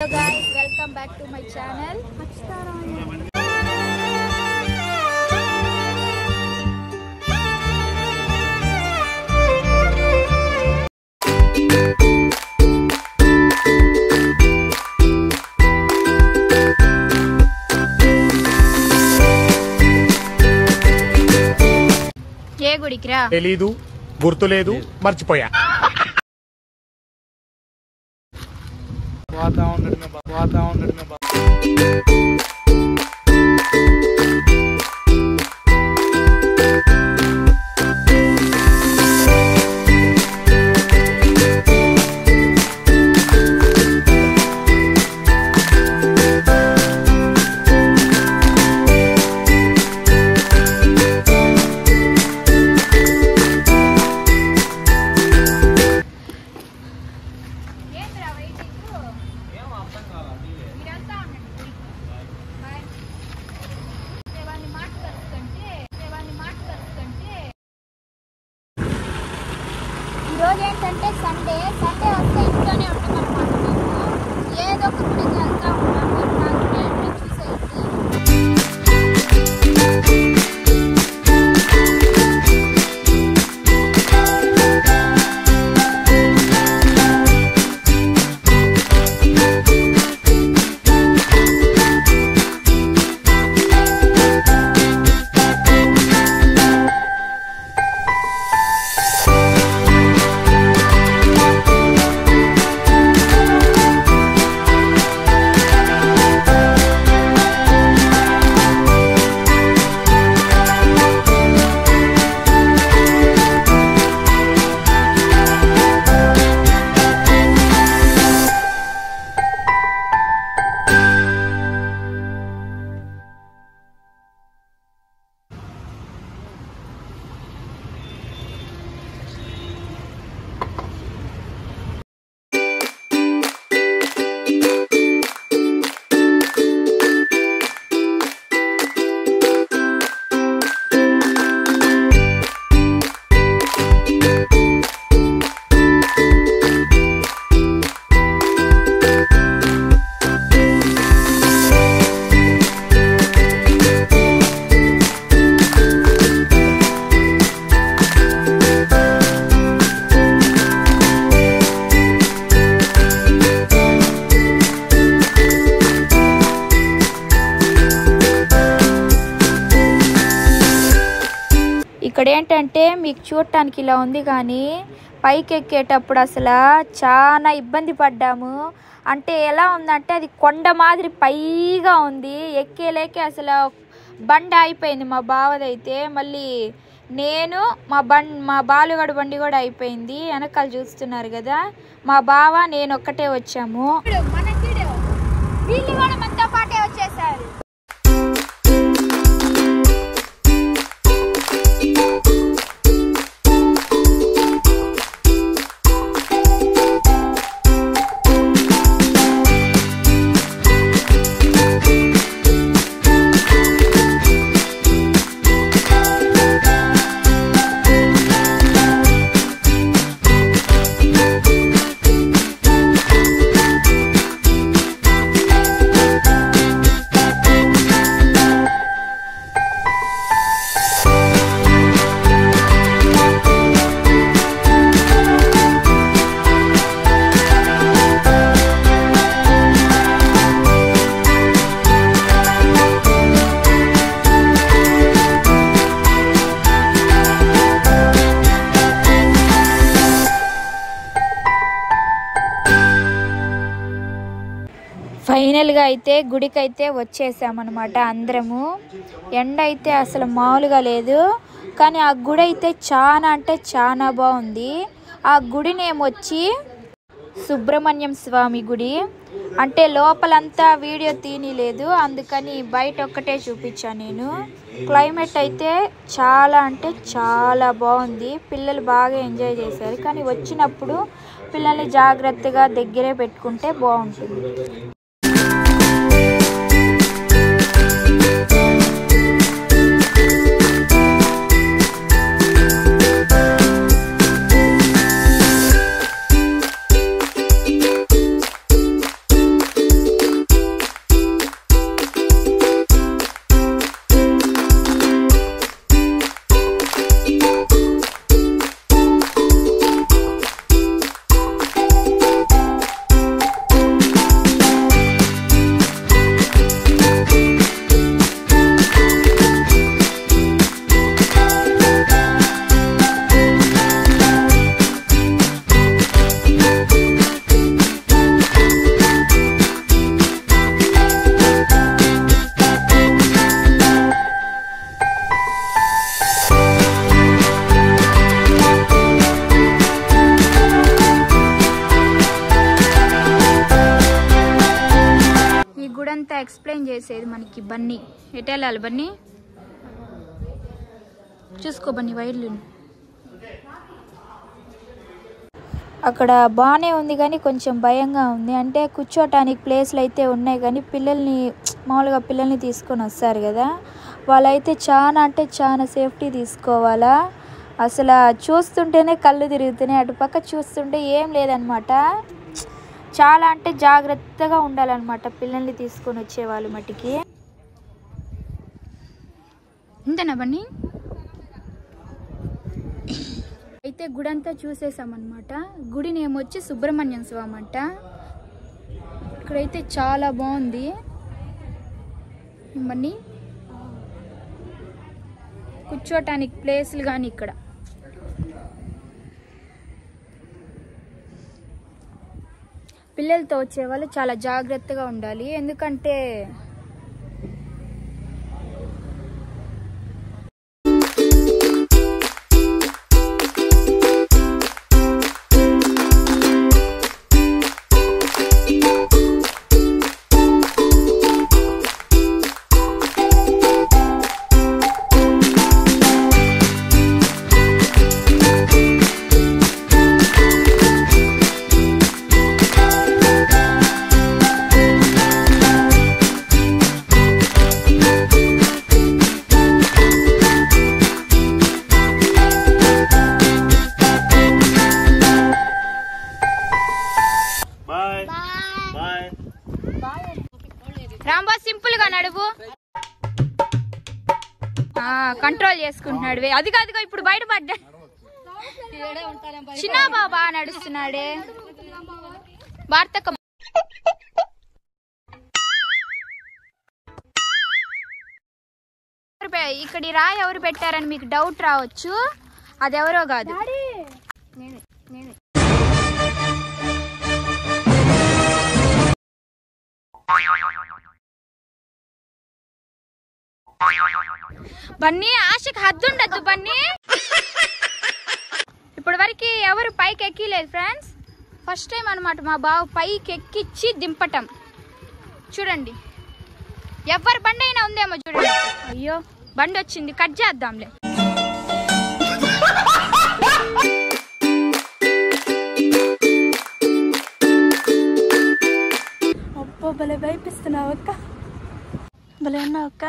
Hello guys, welcome back to my channel. ఏ గుడికిరా తెలీదు గుర్తులేదు మర్చిపోయా ఈరోజు ఏంటంటే సండే వస్తే ఇంట్లోనే ఉంటామన్నమాట. మేము ఏదో ఒక గుడికి వెళ్తా ఉన్నాము. నాకు చూసేసి ఇక్కడ ఏంటంటే మీకు చూడటానికి ఇలా ఉంది, కానీ పైకి ఎక్కేటప్పుడు అసలు చాలా ఇబ్బంది పడ్డాము. అంటే ఎలా ఉందంటే అది కొండ మాదిరి పైగా ఉంది, ఎక్కేలేకే అసలు బండి అయిపోయింది మా బావదైతే. మళ్ళీ నేను మా బాలుగడు బండి కూడా అయిపోయింది. వెనకాల చూస్తున్నారు కదా, మా బావ నేను ఒక్కటే వచ్చాము. వీళ్ళు కూడా మనతో పాటే వచ్చేసారు. ఫైనల్గా అయితే గుడికైతే వచ్చేసామన్నమాట అందరము. ఎండ అయితే అసలు మామూలుగా లేదు, కానీ ఆ గుడి అయితే చాలా అంటే చాలా బాగుంది. ఆ గుడి నేమ్ వచ్చి సుబ్రహ్మణ్యం స్వామి గుడి. అంటే లోపలంతా వీడియో తీయలేదు, అందుకని బయట ఒక్కటే చూపించాను నేను. క్లైమేట్ అయితే చాలా అంటే చాలా బాగుంది. పిల్లలు బాగా ఎంజాయ్ చేశారు, కానీ వచ్చినప్పుడు పిల్లల్ని జాగ్రత్తగా దగ్గరే పెట్టుకుంటే బాగుంటుంది. అంతా ఎక్స్ప్లెయిన్ చేసేది మనకి బన్నీ. ఎటు వెళ్ళాలి బన్నీ? చూసుకో బన్నీ వైర్లు. అక్కడ బాగానే ఉంది కానీ కొంచెం భయంగా ఉంది. అంటే కూర్చోటానికి ప్లేస్లు అయితే ఉన్నాయి కానీ మామూలుగా పిల్లల్ని తీసుకొని వస్తారు కదా, వాళ్ళైతే చాలా అంటే చాలా సేఫ్టీ తీసుకోవాలా. అసలు చూస్తుంటేనే కళ్ళు తిరుగుతున్నాయి, అటుపక్క చూస్తుంటే ఏం లేదనమాట. చాలా అంటే జాగ్రత్తగా ఉండాలన్నమాట పిల్లల్ని తీసుకొని వచ్చేవాళ్ళు మట్టికి. ఇంతేనా బన్నీ? అయితే గుడి అంతా చూసేసామన్నమాట. గుడి నేమ్ వచ్చి సుబ్రహ్మణ్యం స్వామి అంట. ఇక్కడైతే చాలా బాగుంది బన్నీ. కూర్చోటానికి ప్లేస్లు కానీ ఇక్కడ పిల్లలతో వచ్చేవాళ్ళు చాలా జాగ్రత్తగా ఉండాలి. ఎందుకంటే రాంబా సింపుల్ గా నడువు. కంట్రోల్ చేసుకుంటున్నాడు. అది కాదుగా ఇప్పుడు బయటపడ్డా. చిన్న బాబా నడుస్తున్నాడే. వార్తక ఇక్కడ రాయి ఎవరు పెట్టారని మీకు డౌట్ రావచ్చు. అదెవరో కాదు, బన్నీ. ఆశకు హద్దుండద్దు బన్నీ. ఇప్పటి వరకు ఎవరు పైకి ఎక్కిలేదు ఫ్రెండ్స్. ఫస్ట్ టైం అనమాట మా బావ పైకి ఎక్కిచ్చి దింపటం. చూడండి, ఎవరి బండి అయినా ఉందేమో చూడండి. అయ్యో బండి వచ్చింది, కట్ చేద్దాంలే. అబ్బో భలే భయపిస్తున్నావు అక్క, భలే ఉన్నావు అక్క.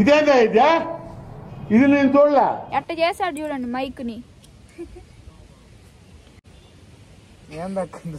ఇదేందా ఇది నేను చూడలే. ఎట్ట చేశాడు చూడండి మైక్ ని. ఏం దక్కింది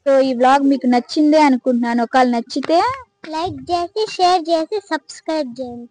సో ఈ వ్లాగ్ మీకు నచ్చిందే అనుకుంటున్నాను. ఒకవేళ నచ్చితే లైక్ చేసి షేర్ చేసి సబ్స్క్రైబ్ చేయండి.